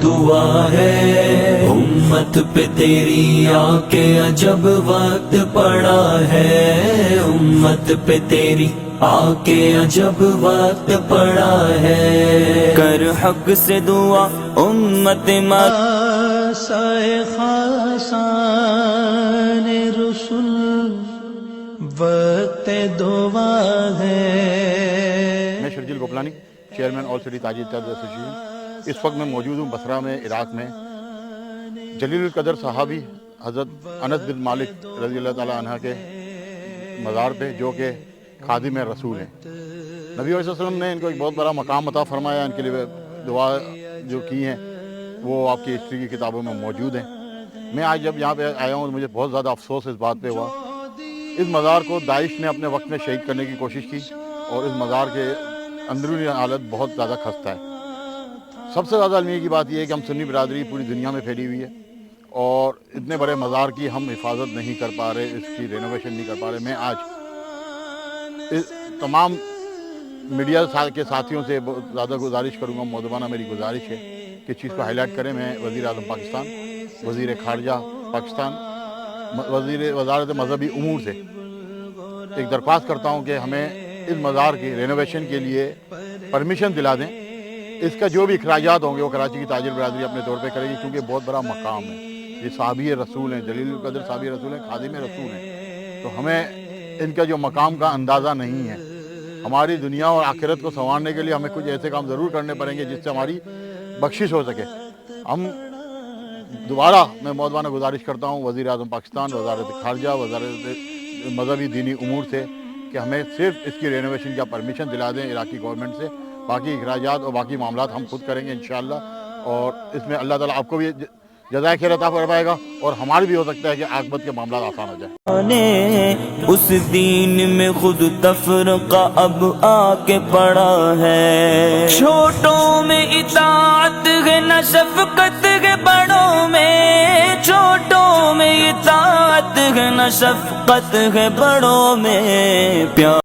دعا ہے امت پہ تیری آ کے عجب وقت پڑا ہے امت پہ تیری آ کے عجب وقت پڑا ہے کر حق سے دعا امت سائے خاصان رسول وقت دعا ہے۔ میں شرجیل گوپلانی، چیئرمین آل سٹی تاجر اتحاد ایسوسیشن۔ اس وقت میں موجود ہوں بصرہ میں، عراق میں۔ جلیل القدر صحابی حضرت انس بن مالک رضی اللہ تعالیٰ عنہ کے مزار پہ، جو کہ خادم رسول ہیں۔ نبی علیہ وسلم نے ان کو ایک بہت بڑا مقام عطا فرمایا، ان کے لیے دعا جو کی ہیں وہ آپ کی ہسٹری کی کتابوں میں موجود ہیں۔ میں آج جب یہاں پہ آیا ہوں مجھے بہت زیادہ افسوس اس بات پہ ہوا، اس مزار کو داعش نے اپنے وقت میں شہید کرنے کی کوشش کی اور اس مزار کے اندرونی حالت بہت زیادہ خستہ ہے۔ سب سے زیادہ علمی کی بات یہ ہے کہ ہم سنی برادری پوری دنیا میں پھیلی ہوئی ہے اور اتنے بڑے مزار کی ہم حفاظت نہیں کر پا رہے، اس کی رینوویشن نہیں کر پا رہے۔ میں آج اس تمام میڈیا کے ساتھیوں سے بہت زیادہ گزارش کروں گا، مؤدبانہ میری گزارش ہے کہ چیز کو ہائی لائٹ کریں۔ میں وزیر اعظم پاکستان، وزیر خارجہ پاکستان، وزارت مذہبی امور سے ایک درخواست کرتا ہوں کہ ہمیں اس مزار کی رینوویشن کے لیے پرمیشن دلا دیں۔ اس کا جو بھی اخراجات ہوں گے وہ کراچی کی تاجر برادری اپنے طور پہ کرے گی، کیونکہ بہت بڑا مقام ہے۔ یہ صحابی رسول ہیں، جلیل القدر صحابی رسول ہیں، خادم رسول ہیں، تو ہمیں ان کا جو مقام کا اندازہ نہیں ہے۔ ہماری دنیا اور آخرت کو سنوارنے کے لیے ہمیں کچھ ایسے کام ضرور کرنے پڑیں گے جس سے ہماری بخشش ہو سکے۔ ہم دوبارہ میں مؤدبانہ گزارش کرتا ہوں وزیر اعظم پاکستان، وزارت خارجہ، وزارت مذہبی دینی امور سے کہ ہمیں صرف اس کی رینوویشن کا پرمیشن دلا دیں عراقی گورنمنٹ سے۔ باقی اخراجات اور باقی معاملات ہم خود کریں گے انشاءاللہ، اور اس میں اللہ تعالیٰ آپ کو بھی جزائے خیر عطا فرمائے گا اور ہمارے بھی ہو سکتا ہے کہ عاقبت کے معاملات آسان ہو جائیں۔ اس دین میں خود تفرقہ اب آ کے پڑا ہے، چھوٹوں میں اطاعت ہے نہ شفقت ہے بڑوں میں، چھوٹوں میں اطاعت ہے نہ شفقت ہے بڑوں میں، پیار